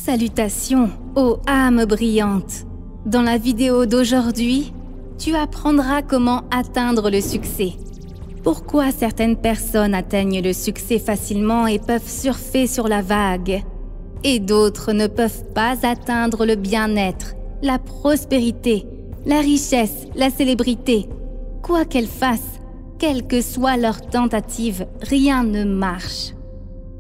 Salutations, ô âme brillante. Dans la vidéo d'aujourd'hui, tu apprendras comment atteindre le succès. Pourquoi certaines personnes atteignent le succès facilement et peuvent surfer sur la vague, et d'autres ne peuvent pas atteindre le bien-être, la prospérité, la richesse, la célébrité. Quoi qu'elles fassent, quelle que soit leur tentative, rien ne marche.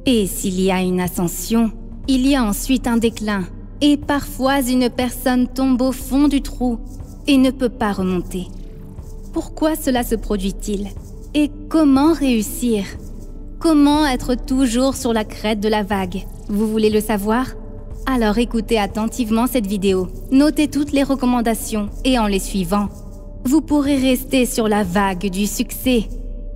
Et s'il y a une ascension, il y a ensuite un déclin. Et parfois, une personne tombe au fond du trou et ne peut pas remonter. Pourquoi cela se produit-il? Et comment réussir? Comment être toujours sur la crête de la vague? Vous voulez le savoir? Alors écoutez attentivement cette vidéo. Notez toutes les recommandations et en les suivant, vous pourrez rester sur la vague du succès,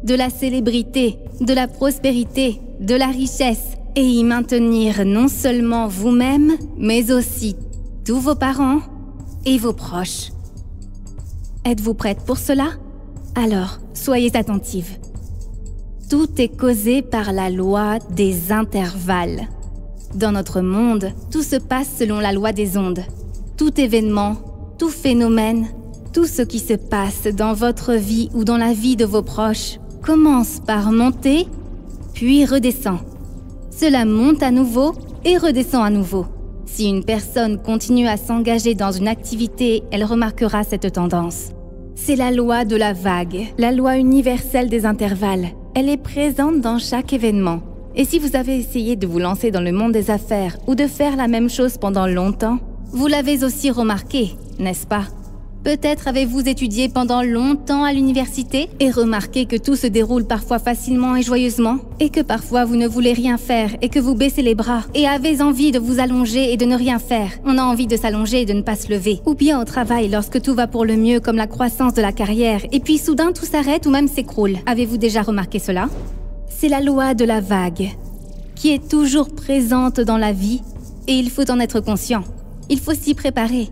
de la célébrité, de la prospérité, de la richesse et y maintenir non seulement vous-même, mais aussi tous vos parents et vos proches. Êtes-vous prête pour cela? Alors, soyez attentive. Tout est causé par la loi des intervalles. Dans notre monde, tout se passe selon la loi des ondes. Tout événement, tout phénomène, tout ce qui se passe dans votre vie ou dans la vie de vos proches commence par monter, puis redescend. Cela monte à nouveau et redescend à nouveau. Si une personne continue à s'engager dans une activité, elle remarquera cette tendance. C'est la loi de la vague, la loi universelle des intervalles. Elle est présente dans chaque événement. Et si vous avez essayé de vous lancer dans le monde des affaires ou de faire la même chose pendant longtemps, vous l'avez aussi remarqué, n'est-ce pas? Peut-être avez-vous étudié pendant longtemps à l'université et remarqué que tout se déroule parfois facilement et joyeusement, et que parfois vous ne voulez rien faire et que vous baissez les bras et avez envie de vous allonger et de ne rien faire. On a envie de s'allonger et de ne pas se lever. Ou bien au travail lorsque tout va pour le mieux comme la croissance de la carrière et puis soudain tout s'arrête ou même s'écroule. Avez-vous déjà remarqué cela? C'est la loi de la vague qui est toujours présente dans la vie et il faut en être conscient. Il faut s'y préparer.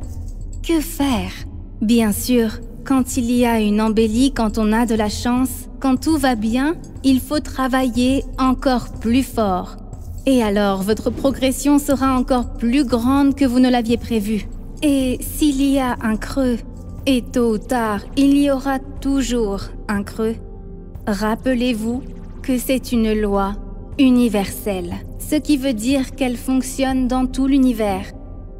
Que faire? Bien sûr, quand il y a une embellie, quand on a de la chance, quand tout va bien, il faut travailler encore plus fort. Et alors, votre progression sera encore plus grande que vous ne l'aviez prévu. Et s'il y a un creux, et tôt ou tard, il y aura toujours un creux, rappelez-vous que c'est une loi universelle, ce qui veut dire qu'elle fonctionne dans tout l'univers.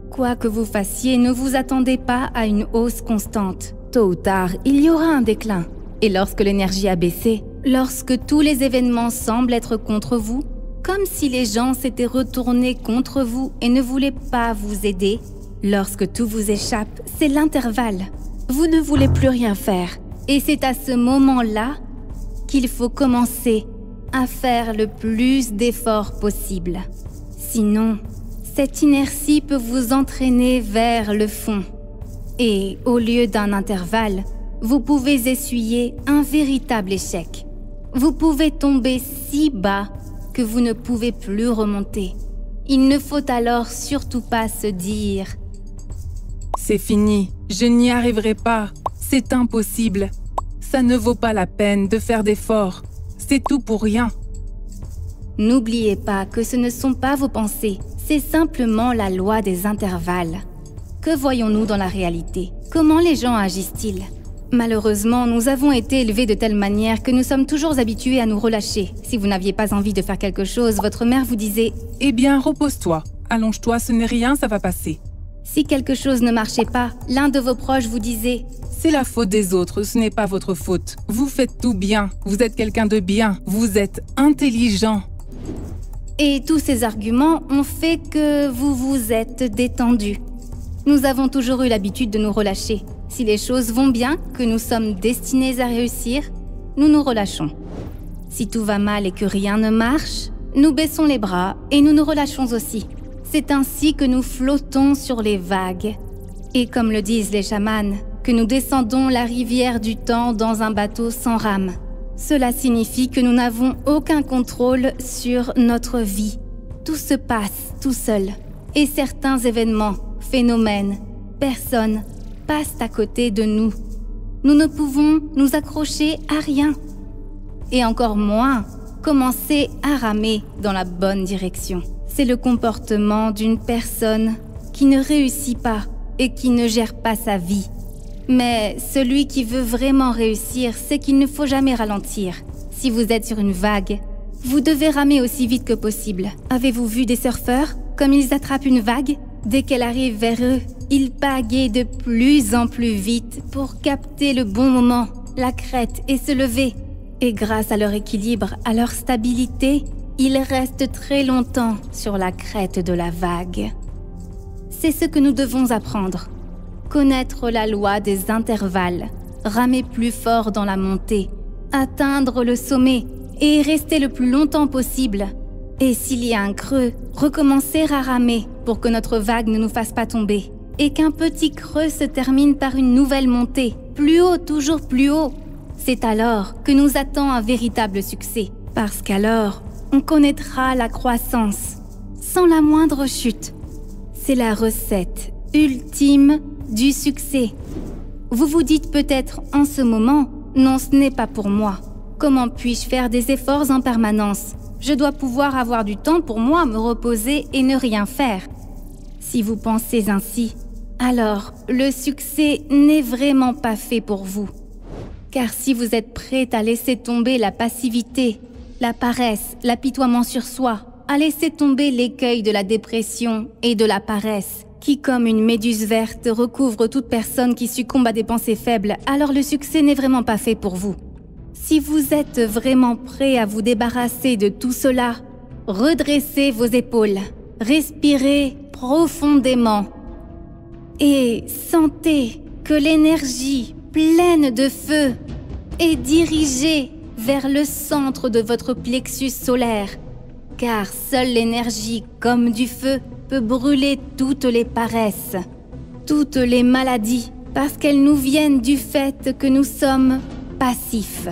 Quoi que vous fassiez, ne vous attendez pas à une hausse constante. Tôt ou tard, il y aura un déclin. Et lorsque l'énergie a baissé, lorsque tous les événements semblent être contre vous, comme si les gens s'étaient retournés contre vous et ne voulaient pas vous aider, lorsque tout vous échappe, c'est l'intervalle. Vous ne voulez plus rien faire. Et c'est à ce moment-là qu'il faut commencer à faire le plus d'efforts possible. Sinon, cette inertie peut vous entraîner vers le fond. Et au lieu d'un intervalle, vous pouvez essuyer un véritable échec. Vous pouvez tomber si bas que vous ne pouvez plus remonter. Il ne faut alors surtout pas se dire « C'est fini, je n'y arriverai pas, c'est impossible. Ça ne vaut pas la peine de faire d'efforts, c'est tout pour rien. » N'oubliez pas que ce ne sont pas vos pensées. C'est simplement la loi des intervalles. Que voyons-nous dans la réalité? Comment les gens agissent-ils? Malheureusement, nous avons été élevés de telle manière que nous sommes toujours habitués à nous relâcher. Si vous n'aviez pas envie de faire quelque chose, votre mère vous disait « Eh bien, repose-toi, allonge-toi, ce n'est rien, ça va passer. » Si quelque chose ne marchait pas, l'un de vos proches vous disait « C'est la faute des autres, ce n'est pas votre faute. Vous faites tout bien, vous êtes quelqu'un de bien, vous êtes intelligent. » Et tous ces arguments ont fait que vous vous êtes détendu. Nous avons toujours eu l'habitude de nous relâcher. Si les choses vont bien, que nous sommes destinés à réussir, nous nous relâchons. Si tout va mal et que rien ne marche, nous baissons les bras et nous nous relâchons aussi. C'est ainsi que nous flottons sur les vagues. Et comme le disent les chamans, que nous descendons la rivière du temps dans un bateau sans rame. Cela signifie que nous n'avons aucun contrôle sur notre vie. Tout se passe tout seul. Et certains événements, phénomènes, personnes passent à côté de nous. Nous ne pouvons nous accrocher à rien. Et encore moins commencer à ramer dans la bonne direction. c'est le comportement d'une personne qui ne réussit pas et qui ne gère pas sa vie. Mais celui qui veut vraiment réussir, c'est qu'il ne faut jamais ralentir. Si vous êtes sur une vague, vous devez ramer aussi vite que possible. Avez-vous vu des surfeurs? Comme ils attrapent une vague, dès qu'elle arrive vers eux, ils pagaient de plus en plus vite pour capter le bon moment, la crête et se lever. Et grâce à leur équilibre, à leur stabilité, ils restent très longtemps sur la crête de la vague. C'est ce que nous devons apprendre. Connaître la loi des intervalles, ramer plus fort dans la montée, atteindre le sommet et rester le plus longtemps possible. Et s'il y a un creux, recommencer à ramer pour que notre vague ne nous fasse pas tomber. Et qu'un petit creux se termine par une nouvelle montée, plus haut, toujours plus haut. C'est alors que nous attend un véritable succès, parce qu'alors, on connaîtra la croissance, sans la moindre chute. C'est la recette ultime du succès. Vous vous dites peut-être en ce moment, non, ce n'est pas pour moi. Comment puis-je faire des efforts en permanence? Je dois pouvoir avoir du temps pour moi, me reposer et ne rien faire. Si vous pensez ainsi, alors le succès n'est vraiment pas fait pour vous. Car si vous êtes prêt à laisser tomber la passivité, la paresse, l'apitoiement sur soi, à laisser tomber l'écueil de la dépression et de la paresse, qui comme une méduse verte recouvre toute personne qui succombe à des pensées faibles, alors le succès n'est vraiment pas fait pour vous. Si vous êtes vraiment prêt à vous débarrasser de tout cela, redressez vos épaules, respirez profondément et sentez que l'énergie pleine de feu est dirigée vers le centre de votre plexus solaire, car seule l'énergie comme du feu peut brûler toutes les paresses, toutes les maladies, parce qu'elles nous viennent du fait que nous sommes passifs.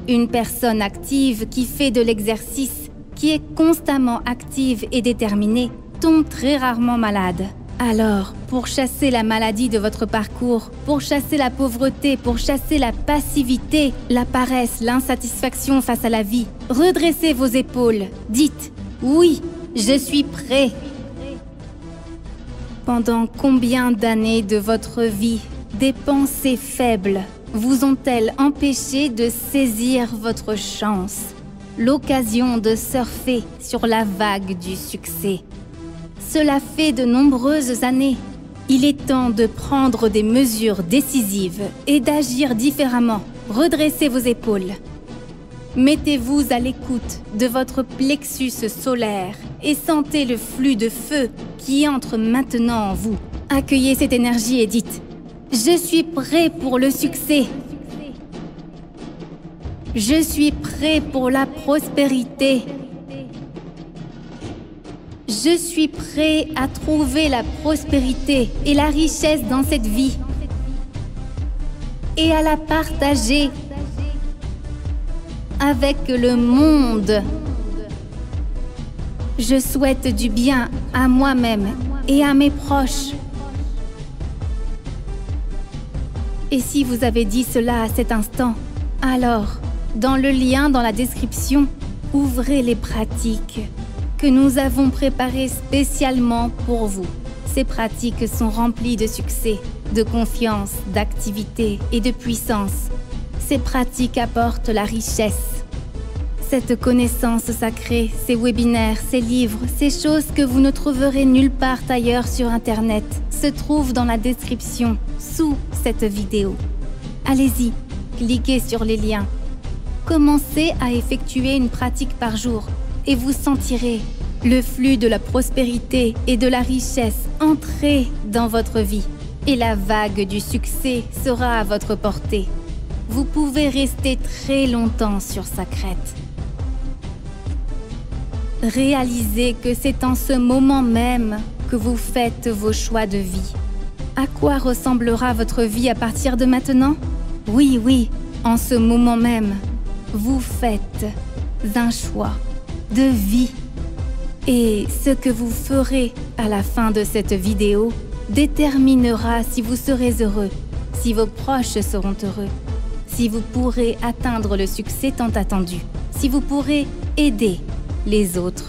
Une personne active qui fait de l'exercice, qui est constamment active et déterminée, tombe très rarement malade. Alors, pour chasser la maladie de votre parcours, pour chasser la pauvreté, pour chasser la passivité, la paresse, l'insatisfaction face à la vie, redressez vos épaules, dites « Oui, je suis prêt ». Pendant combien d'années de votre vie, des pensées faibles vous ont-elles empêché de saisir votre chance, l'occasion de surfer sur la vague du succès? Cela fait de nombreuses années. Il est temps de prendre des mesures décisives et d'agir différemment. Redressez vos épaules. Mettez-vous à l'écoute de votre plexus solaire et sentez le flux de feu qui entre maintenant en vous. Accueillez cette énergie et dites « Je suis prêt pour le succès. Je suis prêt pour la prospérité. Je suis prêt à trouver la prospérité et la richesse dans cette vie et à la partager avec le monde. Je souhaite du bien à moi-même et à mes proches. » Et si vous avez dit cela à cet instant, alors, dans le lien dans la description, ouvrez les pratiques que nous avons préparées spécialement pour vous. Ces pratiques sont remplies de succès, de confiance, d'activité et de puissance. Ces pratiques apportent la richesse. Cette connaissance sacrée, ces webinaires, ces livres, ces choses que vous ne trouverez nulle part ailleurs sur Internet se trouvent dans la description, sous cette vidéo. Allez-y, cliquez sur les liens. Commencez à effectuer une pratique par jour et vous sentirez le flux de la prospérité et de la richesse entrer dans votre vie. Et la vague du succès sera à votre portée. Vous pouvez rester très longtemps sur sa crête. Réalisez que c'est en ce moment même que vous faites vos choix de vie. À quoi ressemblera votre vie à partir de maintenant? Oui, en ce moment même, vous faites un choix de vie. Et ce que vous ferez à la fin de cette vidéo déterminera si vous serez heureux, si vos proches seront heureux, si vous pourrez atteindre le succès tant attendu, si vous pourrez aider les autres.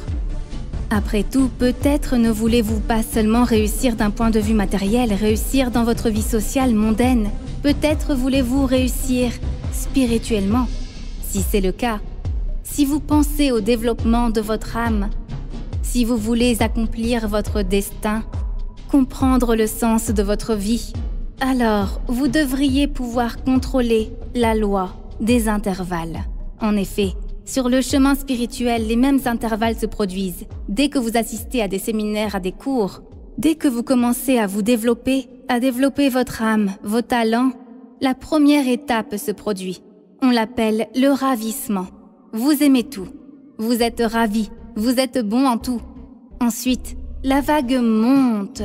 Après tout, peut-être ne voulez-vous pas seulement réussir d'un point de vue matériel, réussir dans votre vie sociale mondaine. Peut-être voulez-vous réussir spirituellement. Si c'est le cas, si vous pensez au développement de votre âme, si vous voulez accomplir votre destin, comprendre le sens de votre vie, alors vous devriez pouvoir contrôler la loi des intervalles. En effet, sur le chemin spirituel, les mêmes intervalles se produisent. Dès que vous assistez à des séminaires, à des cours, dès que vous commencez à vous développer, à développer votre âme, vos talents, la première étape se produit. On l'appelle le ravissement. Vous aimez tout. Vous êtes ravi. Vous êtes bon en tout. Ensuite, la vague monte.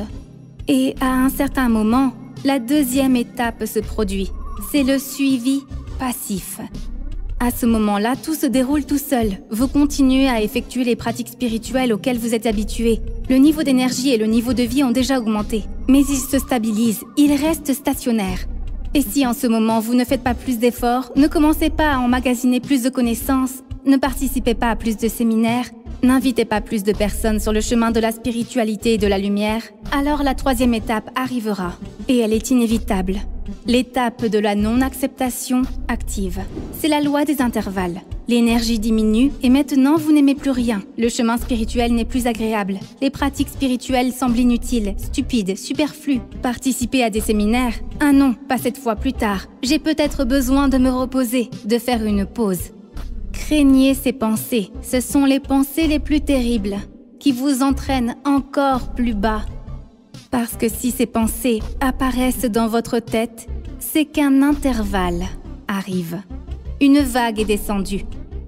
Et à un certain moment, la deuxième étape se produit. C'est le suivi passif. À ce moment-là, tout se déroule tout seul. Vous continuez à effectuer les pratiques spirituelles auxquelles vous êtes habitué. Le niveau d'énergie et le niveau de vie ont déjà augmenté. Mais ils se stabilisent, ils restent stationnaires. Et si en ce moment vous ne faites pas plus d'efforts, ne commencez pas à emmagasiner plus de connaissances, ne participez pas à plus de séminaires, n'invitez pas plus de personnes sur le chemin de la spiritualité et de la lumière, alors la troisième étape arrivera. Et elle est inévitable. L'étape de la non-acceptation active. C'est la loi des intervalles. L'énergie diminue et maintenant vous n'aimez plus rien. Le chemin spirituel n'est plus agréable. Les pratiques spirituelles semblent inutiles, stupides, superflues. Participer à des séminaires? Ah non, pas cette fois, plus tard. J'ai peut-être besoin de me reposer, de faire une pause. Craignez ces pensées. Ce sont les pensées les plus terribles qui vous entraînent encore plus bas. Parce que si ces pensées apparaissent dans votre tête, c'est qu'un intervalle arrive. Une vague est descendue.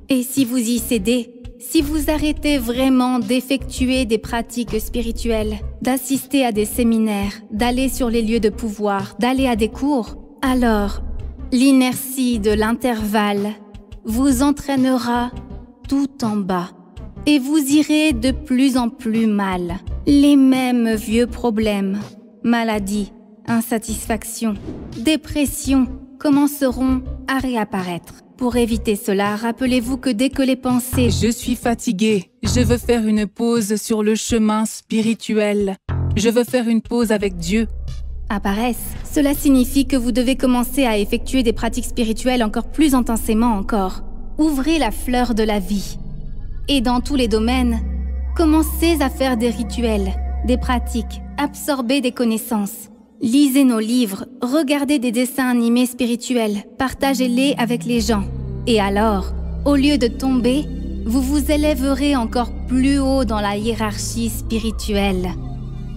Et si vous y cédez, si vous arrêtez vraiment d'effectuer des pratiques spirituelles, d'assister à des séminaires, d'aller sur les lieux de pouvoir, d'aller à des cours, alors l'inertie de l'intervalle vous entraînera tout en bas. Et vous irez de plus en plus mal. Les mêmes vieux problèmes, maladies, insatisfaction, dépression commenceront à réapparaître. Pour éviter cela, rappelez-vous que dès que les pensées... Je suis fatiguée. Je veux faire une pause sur le chemin spirituel. Je veux faire une pause avec Dieu. Apparaissent. Cela signifie que vous devez commencer à effectuer des pratiques spirituelles encore plus intensément encore. Ouvrez la fleur de la vie. Et dans tous les domaines, commencez à faire des rituels, des pratiques, absorbez des connaissances. Lisez nos livres, regardez des dessins animés spirituels, partagez-les avec les gens. Et alors, au lieu de tomber, vous vous élèverez encore plus haut dans la hiérarchie spirituelle.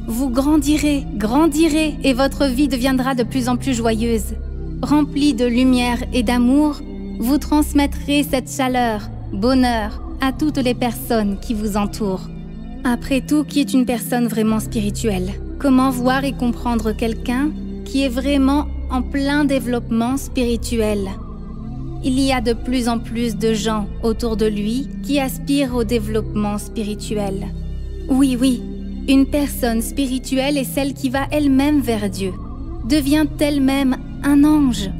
Vous grandirez, grandirez et votre vie deviendra de plus en plus joyeuse. Remplie de lumière et d'amour, vous transmettrez cette chaleur, bonheur, à toutes les personnes qui vous entourent. Après tout, qui est une personne vraiment spirituelle? Comment voir et comprendre quelqu'un qui est vraiment en plein développement spirituel? Il y a de plus en plus de gens autour de lui qui aspirent au développement spirituel. Oui, une personne spirituelle est celle qui va elle-même vers Dieu, devient elle-même un ange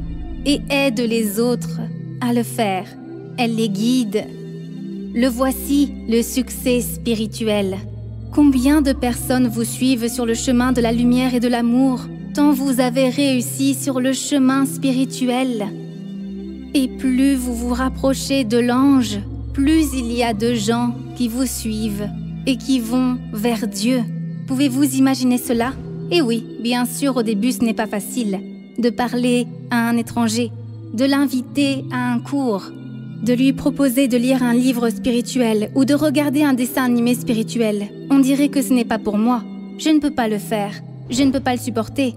et aide les autres à le faire. Elle les guide. Le voici, le succès spirituel. Combien de personnes vous suivent sur le chemin de la lumière et de l'amour, tant vous avez réussi sur le chemin spirituel? Et plus vous vous rapprochez de l'ange, plus il y a de gens qui vous suivent et qui vont vers Dieu. Pouvez-vous imaginer cela? Eh oui, bien sûr, au début ce n'est pas facile de parler à un étranger, de l'inviter à un cours, de lui proposer de lire un livre spirituel ou de regarder un dessin animé spirituel. On dirait que ce n'est pas pour moi. Je ne peux pas le faire. Je ne peux pas le supporter.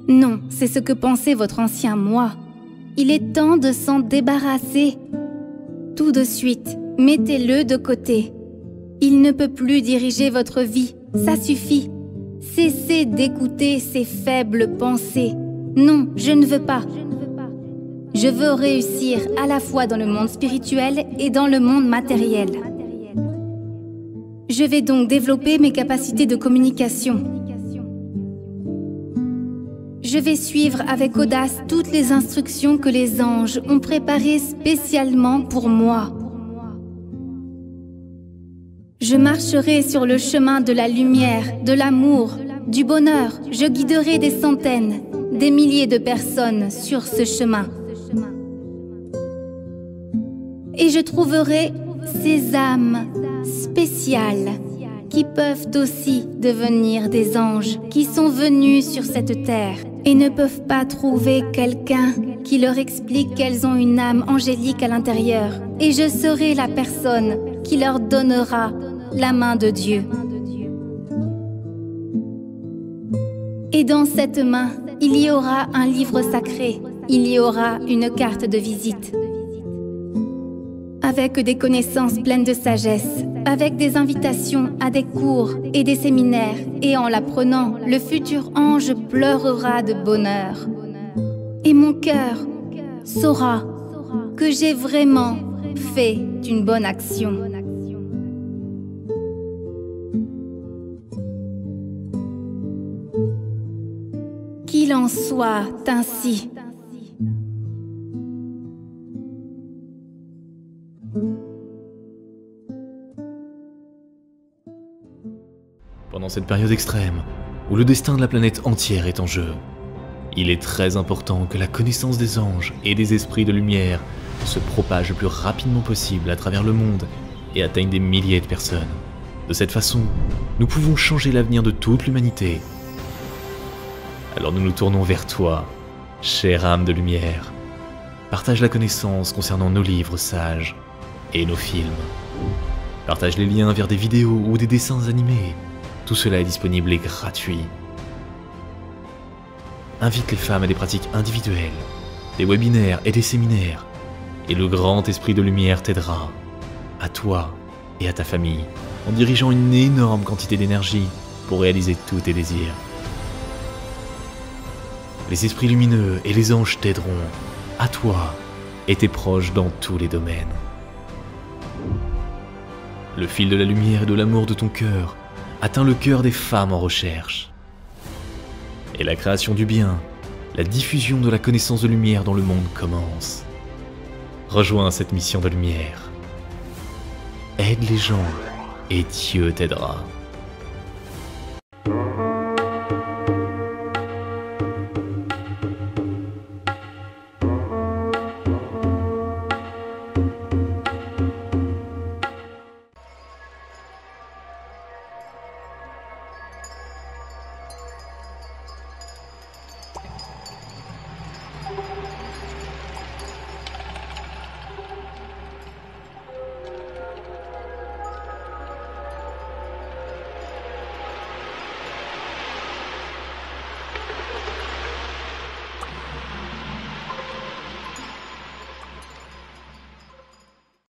Non, c'est ce que pensait votre ancien moi. Il est temps de s'en débarrasser. Tout de suite, mettez-le de côté. Il ne peut plus diriger votre vie. Ça suffit. Cessez d'écouter ces faibles pensées. Non, je ne veux pas. Je veux réussir à la fois dans le monde spirituel et dans le monde matériel. Je vais donc développer mes capacités de communication. Je vais suivre avec audace toutes les instructions que les anges ont préparées spécialement pour moi. Je marcherai sur le chemin de la lumière, de l'amour, du bonheur. Je guiderai des centaines, des milliers de personnes sur ce chemin. Et je trouverai ces âmes spéciales qui peuvent aussi devenir des anges, qui sont venus sur cette terre et ne peuvent pas trouver quelqu'un qui leur explique qu'elles ont une âme angélique à l'intérieur. Et je serai la personne qui leur donnera la main de Dieu. Et dans cette main, il y aura un livre sacré, il y aura une carte de visite, avec des connaissances pleines de sagesse, avec des invitations à des cours et des séminaires. Et en la prenant, le futur ange pleurera de bonheur. Et mon cœur saura que j'ai vraiment fait une bonne action. Qu'il en soit ainsi. Pendant cette période extrême, où le destin de la planète entière est en jeu, il est très important que la connaissance des anges et des esprits de lumière se propage le plus rapidement possible à travers le monde et atteigne des milliers de personnes. De cette façon, nous pouvons changer l'avenir de toute l'humanité. Alors nous nous tournons vers toi, chère âme de lumière. Partage la connaissance concernant nos livres sages et nos films. Partage les liens vers des vidéos ou des dessins animés. Tout cela est disponible et gratuit. Invite les femmes à des pratiques individuelles, des webinaires et des séminaires, et le grand esprit de lumière t'aidera, à toi et à ta famille, en dirigeant une énorme quantité d'énergie pour réaliser tous tes désirs. Les esprits lumineux et les anges t'aideront, à toi et tes proches dans tous les domaines. Le fil de la lumière et de l'amour de ton cœur atteint le cœur des femmes en recherche. Et la création du bien, la diffusion de la connaissance de lumière dans le monde commence. Rejoins cette mission de lumière. Aide les gens et Dieu t'aidera.